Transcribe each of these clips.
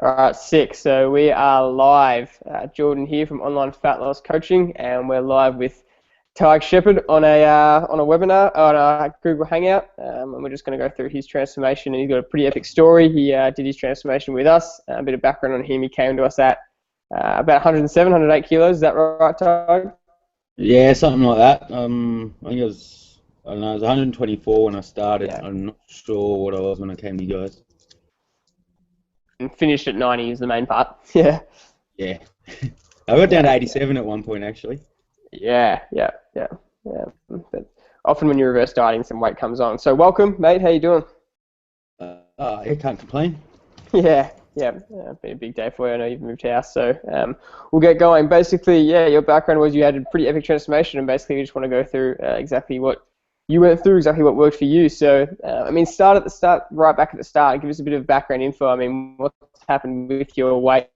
All right, sick. So we are live. Jordan here from Online Fat Loss Coaching, and we're live with Tadgh Shepherd on a webinar on a Google Hangout, and we're just going to go through his transformation. And he's got a pretty epic story. He did his transformation with us. A bit of background on him: he came to us at about 107, 108 kilos. Is that right, Tadgh? Yeah, something like that. I think I don't know, I was 124 when I started. Yeah, I'm not sure what I was when I came to you guys. and finished at 90 is the main part. Yeah, Yeah, I got down to yeah, 87 at one point actually. yeah. But often when you reverse dieting, some weight comes on. So welcome, mate. How you doing? Yeah, can't complain. Yeah. Been a big day for you. I know you've moved house, so we'll get going. Basically, yeah, your background was you had a pretty epic transformation, and basically we just want to go through exactly what you went through, exactly what worked for you. So, start at the start, right back at the start. Give us a bit of background info. I mean, what's happened with your weight?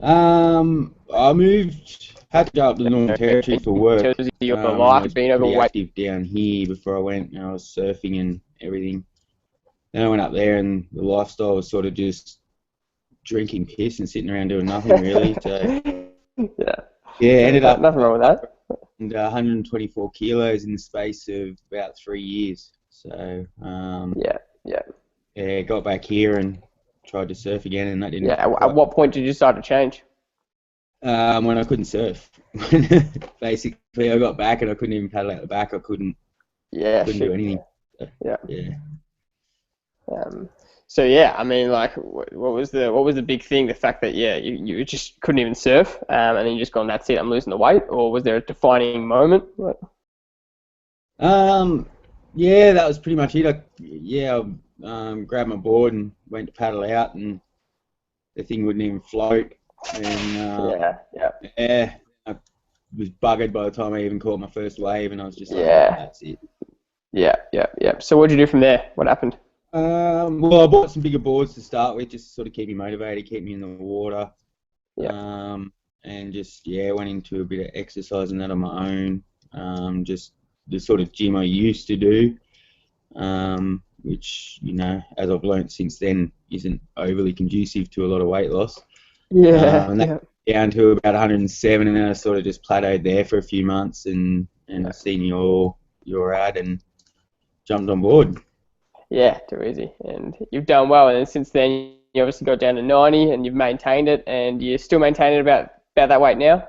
I had to go up to the Northern Territory for In work. terms of your And I life, was being pretty overweight. active down here before I went. I was surfing and everything. Then I went up there, and the lifestyle was sort of just drinking piss and sitting around doing nothing really. So Yeah, yeah, ended up nothing wrong with that. and 124 kilos in the space of about 3 years. So Yeah, yeah, yeah, got back here and tried to surf again, and that didn't yeah. At quite. what point did you start to change? When I couldn't surf, basically I got back and I couldn't even paddle out the back. I Yeah, couldn't do shit. anything. So, Yeah. yeah. Um, so yeah, I mean, like, what was the big thing? The fact that yeah, you just couldn't even surf, and then you just gone, that's it, I'm losing the weight, or was there a defining moment? Um, yeah, that was pretty much it. I grabbed my board and went to paddle out, and the thing wouldn't even float. And Yeah, yeah, yeah, I was buggered by the time I even caught my first wave, and I was just like, nah, yeah, that's it. yeah. So what did you do from there? What happened? Well, I bought some bigger boards to start with, just to sort of keep me motivated, keep me in the water, Yeah, um, and just yeah, went into a bit of exercise and that on my own. Just the sort of gym I used to do, which as I've learnt since then, isn't overly conducive to a lot of weight loss. yeah, And that yeah, down to about 107, and then I sort of just plateaued there for a few months, and yeah. I seen your ad and jumped on board. Yeah, too easy. And you've done well, and then since then you obviously got down to 90, and you've maintained it, and you're still maintaining about that weight now.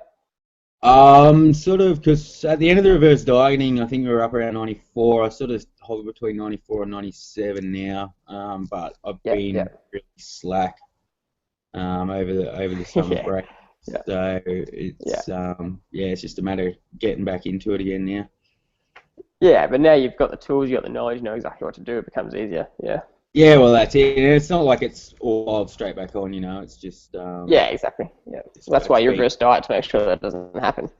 Sort of, because at the end of the reverse dieting, I think we were up around 94. I sort of hover between 94 and 97 now. But I've Yeah, yeah, been really slack over the summer yeah, break. yeah, So yeah. yeah, it's just a matter of getting back into it again now. Yeah, but now you've got the tools, you've got the knowledge, you know exactly what to do. It becomes easier. Yeah. Yeah, well, that's it. And it's not like it's all wild straight back on, It's just Yeah, exactly. Yeah. just That's why it's you been reverse diet to make sure that doesn't happen.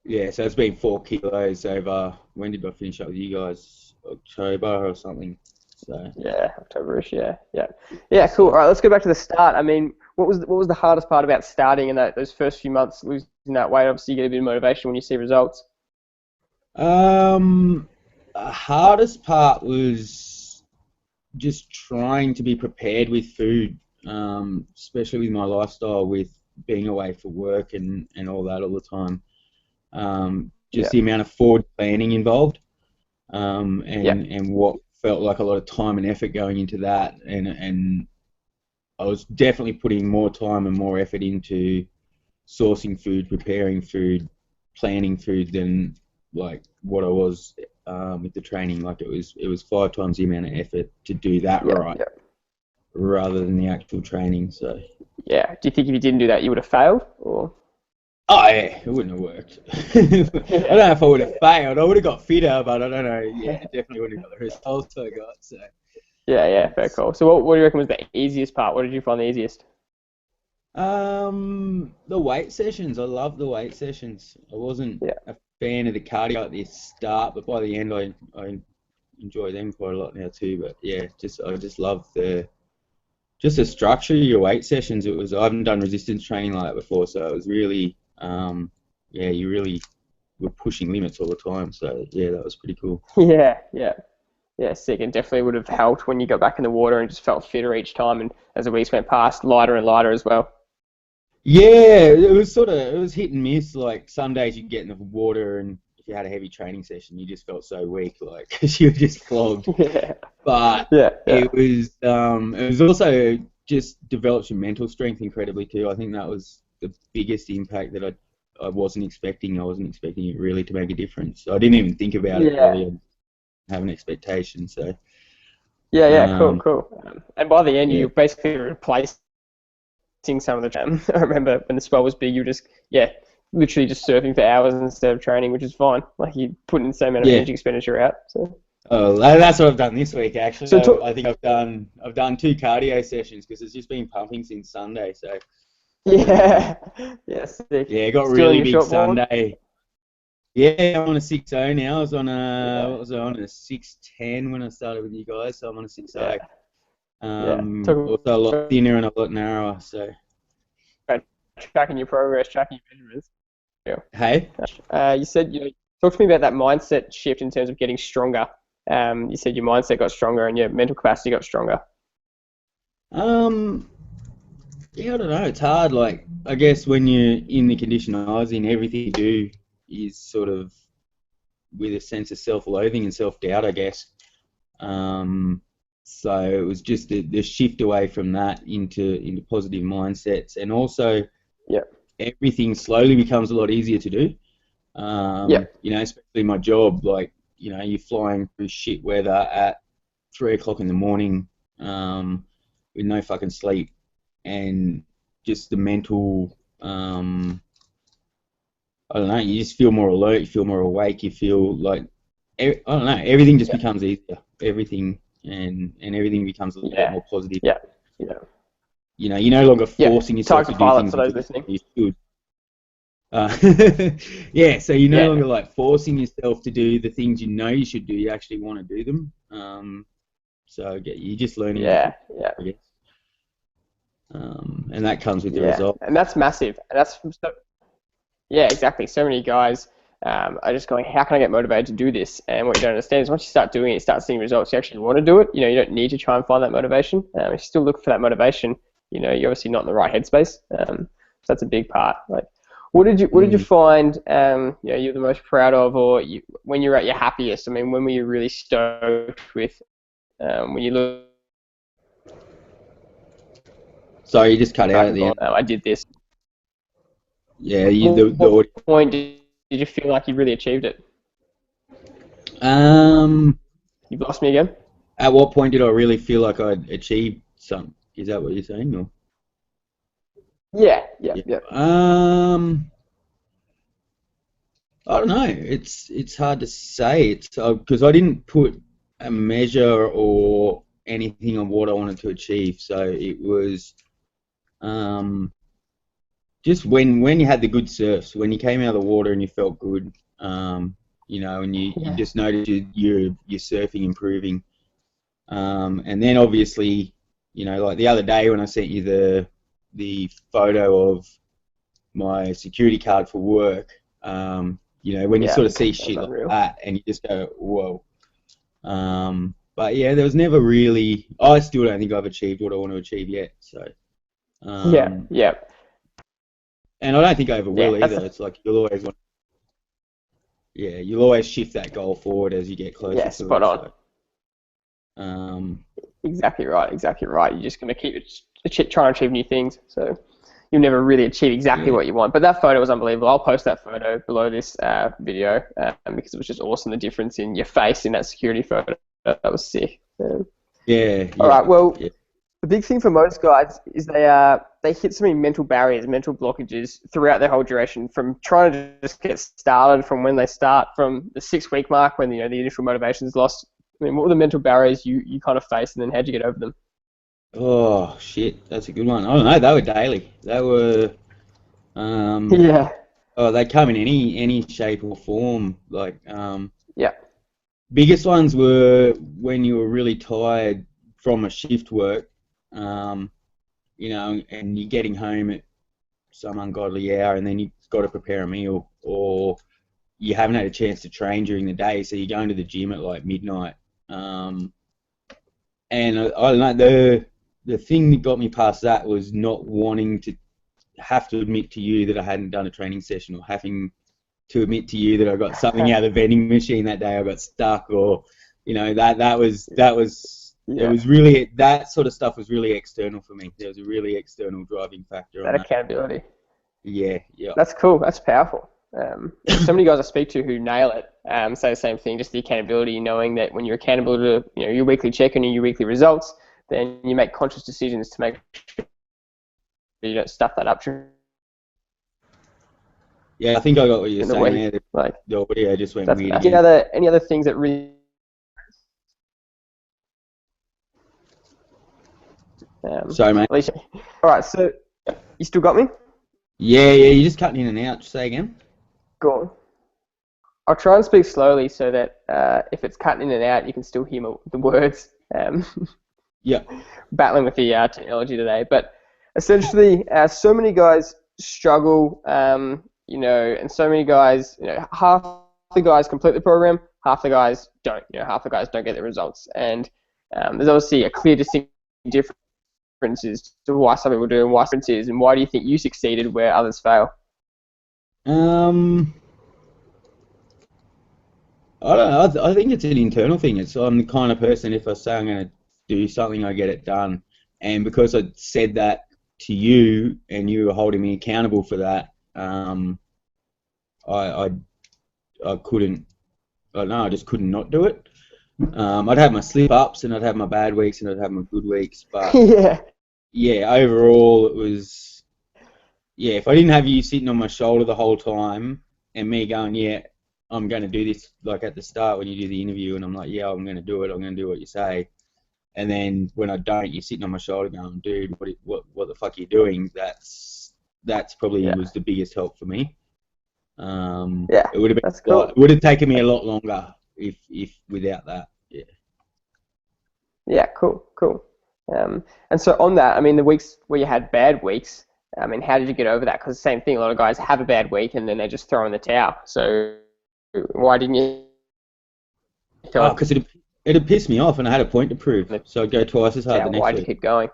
yeah. So it's been 4 kilos over. When did I finish up with you guys? October or something. So Yeah, Octoberish. Yeah. Cool. All so right, let's go back to the start. I mean, what was the hardest part about starting in those first few months, losing that weight? Obviously, you get a bit of motivation when you see results. the hardest part was just trying to be prepared with food, especially with my lifestyle, with being away for work and all that all the time. Just Yeah, the amount of forward planning involved, yeah, and what felt like a lot of time and effort going into that, and I was definitely putting more time and more effort into sourcing food, preparing food, planning food than like what I was with the training. Like it was 5 times the amount of effort to do that yeah, right yeah, rather than the actual training. So yeah. Do you think if you didn't do that, you would have failed? Or oh yeah, it wouldn't have worked. I don't yeah, know if I would have failed. I would have got fitter, but I don't know. Yeah, definitely wouldn't have got the results I got. So yeah, fair it's call. So what do you reckon was the easiest part? What did you find the easiest? the weight sessions. I love the weight sessions. I wasn't Yeah, a fan of the cardio at the start, but by the end, I enjoy them quite a lot now too. But yeah, I just love the structure of your weight sessions. I haven't done resistance training like that before, so it was really yeah, you really were pushing limits all the time. So yeah, that was pretty cool. yeah. Yeah, sick. And definitely would have helped when you got back in the water and just felt fitter each time. And as the weeks went past, lighter and lighter as well. Yeah, it was hit and miss. Like some days you'd get in the water, and if you had a heavy training session, you just felt so weak, like because you were just flogged. Yeah, But yeah, yeah, it was also just developed your mental strength incredibly too. I think that was the biggest impact that I wasn't expecting. I wasn't expecting it really to make a difference. I didn't even think about it yeah. really. I have an expectation. So Yeah, yeah, cool, um, cool. And by the end, yeah, you basically replacing some of the. I remember when the swell was big, you were just yeah, literally just surfing for hours instead of training, which is fine. Like you putting the same amount of yeah. energy expenditure out. So Oh, that's what I've done this week actually. so talk, I think I've done two cardio sessions because it's just been pumping since Sunday. So um, yeah, yeah, sick. yeah, got Still on really your big short board. Sunday. Yeah, I'm on a 6.0 now. I was on Yeah, what was I on a 6.10 when I started with you guys, so I'm on a 6.0. yeah, yeah. Talk Also a lot about thinner and a lot narrower. So tracking your progress, tracking your measurements. Yeah. hey, You said talk to me about that mindset shift in terms of getting stronger. You said your mindset got stronger and your mental capacity got stronger. um, yeah, I don't know. It's hard. Like I guess when you're in the condition I was in, everything you do is sort of with a sense of self-loathing and self-doubt, I guess. Um, so it was just the shift away from that into positive mindsets, and also Yeah, everything slowly becomes a lot easier to do. yeah, Especially my job, like you're flying through shit weather at 3 o'clock in the morning, with no fucking sleep, and just the mental. I don't know. You just feel more alert. You feel more awake. You feel like I don't know. Everything just yeah, becomes easier. Everything and everything becomes a lot yeah, more positive. yeah, yeah, You're no longer yeah. forcing yourself Tadgh to do pilot things for you those feel listening. you should. Uh, yeah, so you're no Yeah, longer like forcing yourself to do the things you know you should do. You actually want to do them. So yeah, you're just learning as you yeah, go, yeah, I guess. And that comes with the yeah. result. And that's massive. And that's from yeah, exactly. So many guys are just going, how can I get motivated to do this? And what you don't understand is once you start doing it, you start seeing results. You actually want to do it. You don't need to try and find that motivation. If you still look for that motivation, you're obviously not in the right headspace. So that's a big part. Like, what did you Mm. find? You're the most proud of, or when you're at your happiest. I mean, when were you really stoked with? When you look So you just cut out back at and the gone, end. I did this. Yeah, What point did you feel like you really achieved it? um. You've lost me again. At what point did I really feel like I'd achieved something? Is that what you're saying? Or Yeah, yeah, yeah. yeah. I don't know. It's hard to say. It's because I didn't put a measure or anything on what I wanted to achieve. So it was um, just when you had the good surfs, when you came out of the water and you felt good, and you Yeah. just noticed your surfing improving. And then obviously, like the other day when I sent you the photo of my security card for work, when you Yeah, sort of see that was shit like unreal. that and you just go, whoa. But yeah, there was never really. I still don't think I've achieved what I want to achieve yet. So, Yeah, um, yeah, and I don't think I ever yeah. will That's either. It's like you'll always shift that goal forward as you get closer yeah, to spot it. on. So, um, Exactly right, exactly right. You're just gonna keep trying to achieve new things. So you'll never really achieve exactly yeah, what you want. But that photo was unbelievable. I'll post that photo below this video because it was just awesome. The difference in your face in that security photo. That was sick. yeah, All yeah, right. Well, yeah. the big thing for most guys is they hit so many mental barriers, mental blockages throughout their whole duration, from trying to just get started, from when they start, from the 6 week mark when the initial motivation is lost. I mean, what were the mental barriers you kind of faced, and then how'd you get over them? Oh shit, that's a good one. I don't know. They were daily. They were. Um, Yeah, they come in any shape or form. Like yeah, biggest ones were when you were really tired from a shift work, um, and you're getting home at some ungodly hour, and then you've got to prepare a meal, or you haven't had a chance to train during the day, so you're going to the gym at like midnight. Um, and I don't know, the thing that got me past that was not wanting to have to admit to you that I hadn't done a training session, or having to admit to you that I got something out of the vending machine that day, I got stuck, or that was it Yeah. was really, that sort of stuff was really external for me. There was a really external driving factor on That that. accountability. Yeah, yeah. That's cool. That's powerful. So many guys I speak to who nail it say the same thing, just the accountability, knowing that when you're accountable to your weekly check-in and your weekly results, then you make conscious decisions to make sure you don't stuff that up during Yeah, I think I got what you're the saying week. there. Like, The audio just went that's weird any again. other things that really Sorry, mate. Alicia. All right, so you still got me? Yeah, you're just cutting in and out. Say again. Go on. I'll try and speak slowly so that if it's cutting in and out, you can still hear the words. Yeah. Battling with the technology today, but essentially, so many guys struggle, and so many guys, half the guys complete the program, half the guys don't. Half the guys don't get the results, and there's obviously a clear distinct differences to why some people do and why differences, and why do you think you succeeded where others fail? Um, I don't know. I think it's an internal thing. I'm the kind of person, if I say I'm going to do something, I get it done. And because I said that to you and you were holding me accountable for that, I, I, I couldn't, I don't know, I just couldn't not do it. I'd have my slip ups and I'd have my bad weeks and I'd have my good weeks. But Yeah. yeah, overall it was, yeah, if I didn't have you sitting on my shoulder the whole time and me going, yeah, I'm going to do this, like at the start when you do the interview, and I'm like, yeah, I'm going to do it, I'm going to do what you say. And then when I don't, you're sitting on my shoulder going, dude, what the fuck are you doing? That's probably Yeah. was the biggest help for me. Yeah. It would have been That's a lot, cool. it would have taken me a lot longer if without that. Yeah. Yeah. Cool. And so on that, I mean, the weeks where you had bad weeks, I mean, how did you get over that? Because the same thing, a lot of guys have a bad week and then they just throw in the towel. So why didn't you Oh, throw in because it'd piss me off and I had a point to prove. the So I'd go twice as hard the towel? next Why'd you week. keep going?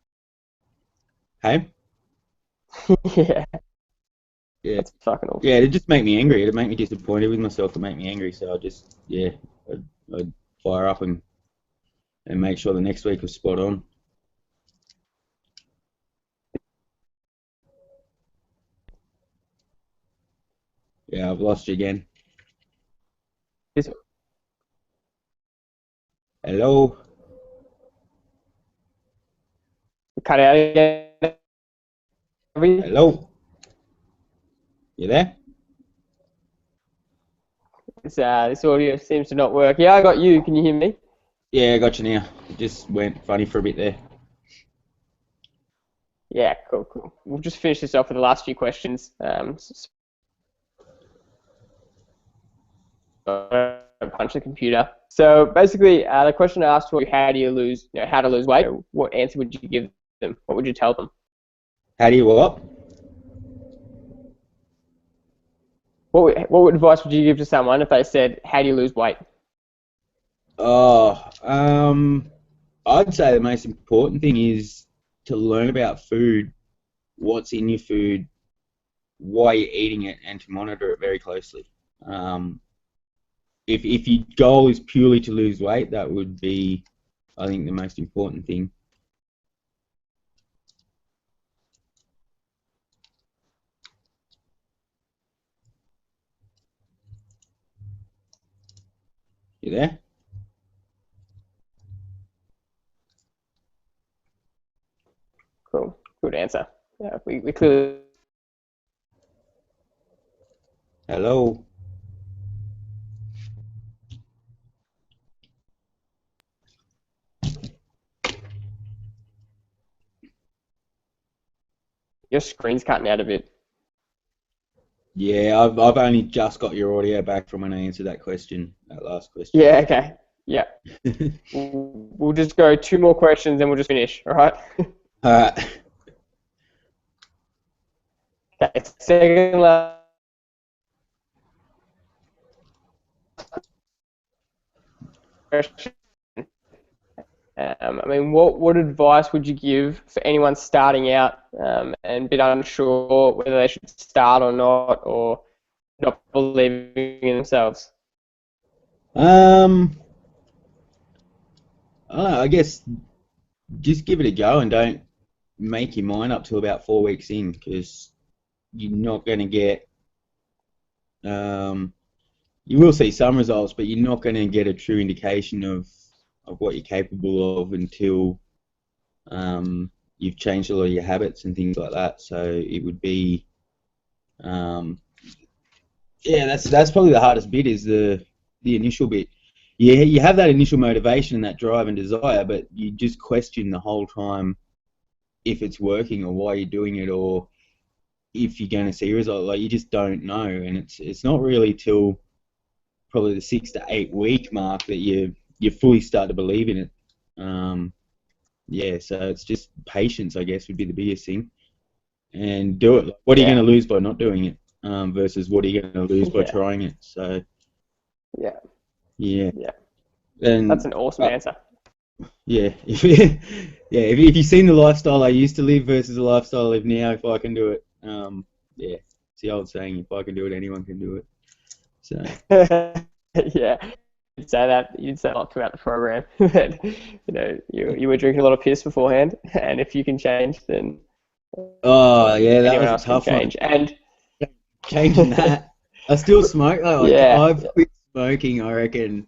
Hey? Yeah. Yeah. That's fucking awesome. Yeah, it'd just make me angry. It'd make me disappointed with myself. It'd make me angry. So I just, yeah, I'd fire up and make sure the next week was spot on. Yeah, I've lost you again. Just Hello? cut out again. Hello? You there? This audio seems to not work. Yeah, I got you. Can you hear me? Yeah, I got you now. It just went funny for a bit there. Yeah, cool. We'll just finish this off with the last few questions. Punch the computer. So basically, the question I asked was, how do you lose, how to lose weight? What answer would you give them? What would you tell them? How do you what? What advice would you give to someone if they said, how do you lose weight? Oh, I'd say the most important thing is to learn about food, what's in your food, why you're eating it, and to monitor it very closely. Um, if your goal is purely to lose weight, that would be, I think, the most important thing. You there? Cool. Good answer. Yeah, we clearly. Hello? Your screen's cutting out a bit. Yeah, I've only just got your audio back from when I answered that question, that last question. Yeah, okay. Yeah. We'll just go two more questions and we'll just finish, all right? Alright. Okay, second last question. I mean, what advice would you give for anyone starting out and a bit unsure whether they should start or not, or not believing in themselves? Um, I don't know, I guess just give it a go and don't make your mind up till about 4 weeks in, because you're not going to get, um, you will see some results, but you're not going to get a true indication of what you're capable of until you've changed a lot of your habits and things like that. So it would be, um, yeah, that's probably the hardest bit, is the initial bit. Yeah, you have that initial motivation and that drive and desire, but you just question the whole time if it's working or why you're doing it, or if you're going to see a result. Like, you just don't know, and it's not really till probably the 6 to 8 week mark that you fully start to believe in it. Yeah, so it's just patience, I guess, would be the biggest thing, and do it. Like, what are you Yeah, going to lose by not doing it, versus what are you going to lose by yeah, trying it? So yeah, yeah, yeah. That's and an awesome answer. yeah, if you've seen the lifestyle I used to live versus the lifestyle I live now, if I can do it, yeah, it's the old saying, if I can do it, anyone can do it. So Yeah, you'd say a lot throughout the program. That you were drinking a lot of piss beforehand, and if you can change, then oh yeah, that anyone was a else can tough one. change. And Changing that, I still smoke. Oh, yeah, I've quit smoking, I reckon,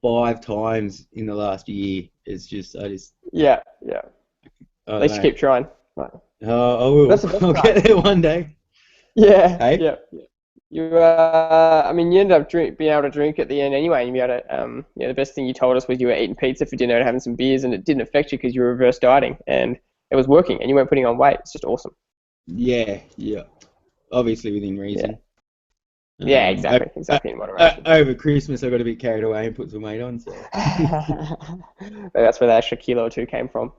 5 times in the last year. It's just, yeah, yeah. I At don't least you know. keep trying. Right. I will. That's the best I'll part. get there one day. Yeah, Hey? yeah. You, I mean, you ended up being able to drink at the end anyway. And you be able to, the best thing you told us was you were eating pizza for dinner and having some beers, and it didn't affect you because you were reverse dieting, and it was working, and you weren't putting on weight. It's just awesome. Yeah, yeah. Obviously within Yeah, reason. yeah, Um, exactly, exactly in moderation. over Christmas, I got a bit carried away and put some weight on. So That's where that extra kilo or two came from.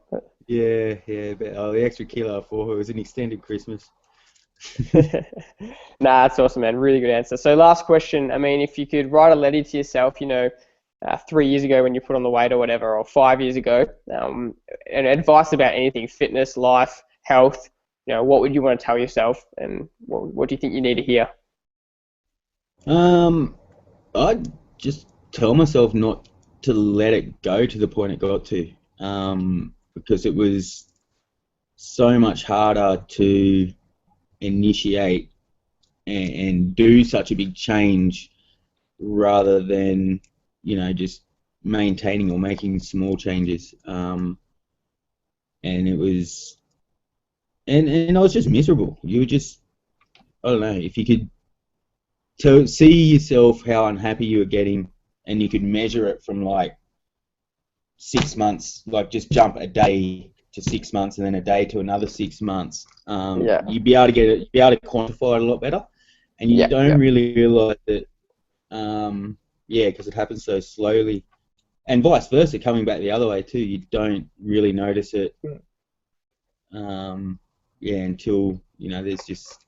yeah, yeah. But the extra kilo for it was an extended Christmas. Nah, that's awesome, man. Really good answer. So, last question. I mean, if you could write a letter to yourself, 3 years ago when you put on the weight or whatever, or 5 years ago, and advice about anything, fitness, life, health, what would you want to tell yourself, and what do you think you need to hear? Um, I'd just tell myself not to let it go to the point it got to, because it was so much harder to initiate and do such a big change rather than, just maintaining or making small changes. And it was, and I was just miserable. You were just, I don't know, if you could see yourself how unhappy you were getting, and you could measure it from like 6 months, like just jump a day to 6 months and then a day to another 6 months, Yeah, you'd be able to you'd be able to quantify it a lot better, and you yeah, don't yeah. really realize that, yeah, because it happens so slowly, and vice versa, coming back the other way too. You don't really notice it, yeah, until there's just,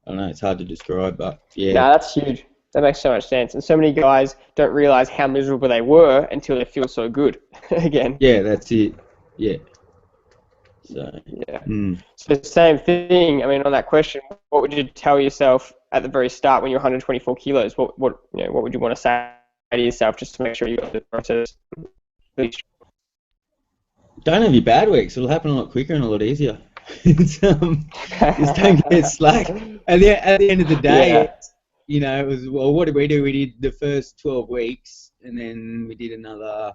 I don't know. It's hard to describe, but yeah, No, that's huge. That makes so much sense. And so many guys don't realize how miserable they were until they feel so good again. yeah, that's it. Yeah. So, Yeah. mm. So same thing. I mean, on that question, what would you tell yourself at the very start when you're 124 kilos? What would you want to say to yourself just to make sure you got the process? Don't have your bad weeks. It'll happen a lot quicker and a lot easier. It's, just don't get slack. At the end of the day, Yeah. it was, well, what did we do? We did the first 12 weeks, and then we did another.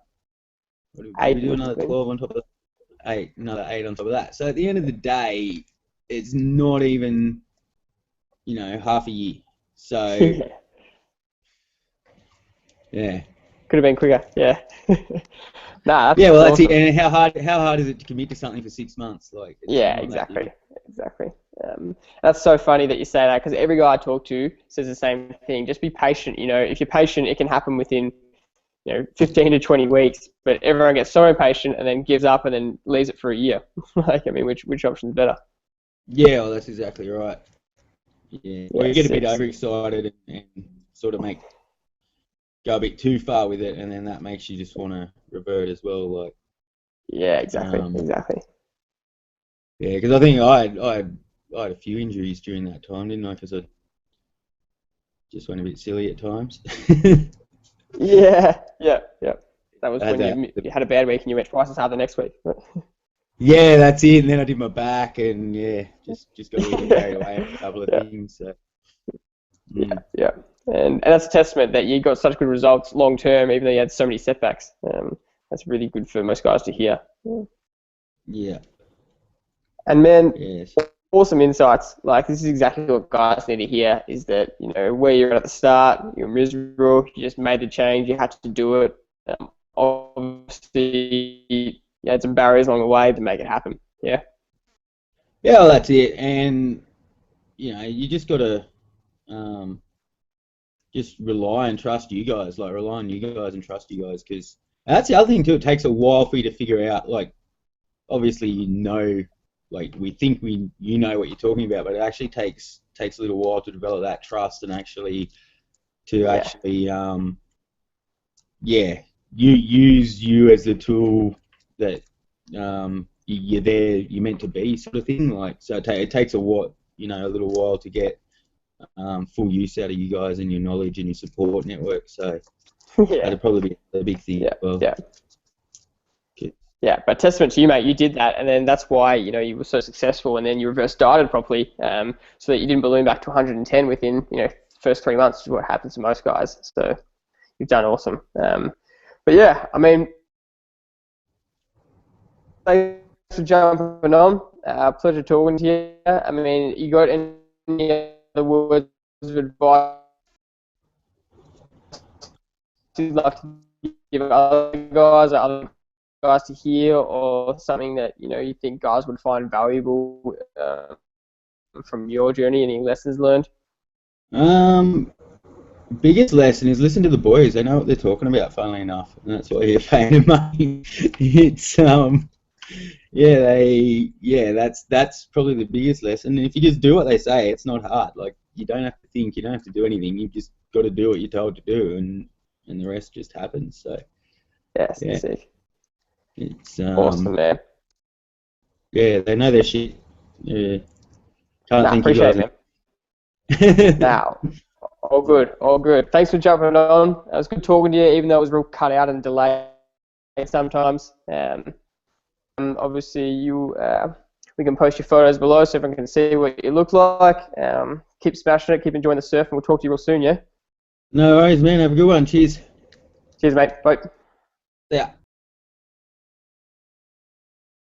What did we Eight. do? Another 12 on top of 8, another 8 on top of that. So at the end of the day, it's not even, half a year. So Yeah. yeah. Could have been quicker. Yeah. Nah, Yeah, that's well, that's it. awesome. And how hard is it to commit to something for 6 months? Like, it's Yeah, not that difficult. exactly, exactly. That's so funny that you say that because every guy I talk to says the same thing. Just be patient. If you're patient, it can happen within 15 to 20 weeks. But everyone gets so impatient and then gives up and then leaves it for a year. Like, I mean, which option's better? Yeah, well, that's exactly right. Yeah, or you get a Yes, bit it's overexcited and sort of go a bit too far with it, and then that makes you just want to revert as well. Like, Yeah, exactly, Um, exactly. yeah, because I think I had a few injuries during that time, didn't I? Because I just went a bit silly at times. Yeah, yeah, yeah. That was I had when that. you had a bad week and you went twice as hard the next week. Yeah, that's it. And then I did my back, and yeah, just got a little bit carried Yeah, away on a couple of yeah, things. So, yeah, mm, yeah. And that's a testament that you got such good results long term, even though you had so many setbacks. That's really good for most guys to hear. yeah, And man, yes, awesome insights. Like this is exactly what guys need to hear: is that where you're at the start, you're miserable, you just made the change, you had to do it. Obviously, you had some barriers along the way to make it happen. Yeah, yeah. Well, that's it. And you just gotta um, just rely and trust you guys. Like rely on you guys and trust you guys, because that's the other thing too. It takes a while for you to figure out. Like obviously, like we think you know what you're talking about, but it actually takes a little while to develop that trust and yeah, actually yeah, you use you as the tool that you're meant to be, sort of thing. Like, so it takes a little while to get full use out of you guys and your knowledge and your support network. So yeah, that'd probably be the big thing yeah, as well. yeah. Okay. Yeah, but testament to you, mate. You did that, and then that's why you were so successful, and then you reverse dieted properly, so that you didn't balloon back to 110 within first 3 months, which is what happens to most guys. So you've done awesome. But yeah, I mean, thanks for jumping on. Pleasure talking to you. I mean, you got any other words of advice you'd like to give other guys or other guys to hear, or something that you think guys would find valuable from your journey? Any lessons learned? Um, Biggest lesson is listen to the boys. They know what they're talking about, funnily enough, and that's why you're paying them money. It's that's probably the biggest lesson. And if you just do what they say, it's not hard. Like you don't have to think, you don't have to do anything. You just got to do what you're told to do, and the rest just happens. So Yes, yeah, sick. it's Awesome, man. yeah, they know their shit. Yeah, can't Nah, thank you appreciate guys it, man. enough. Now, all good, all good. Thanks for jumping on. It was good talking to you, even though it was real cut out and delayed sometimes. Obviously, we can post your photos below so everyone can see what you look like. Keep smashing it, keep enjoying the surf, and we'll talk to you real soon, yeah? No worries, man. Have a good one. Cheers. Cheers, mate. Bye. Yeah.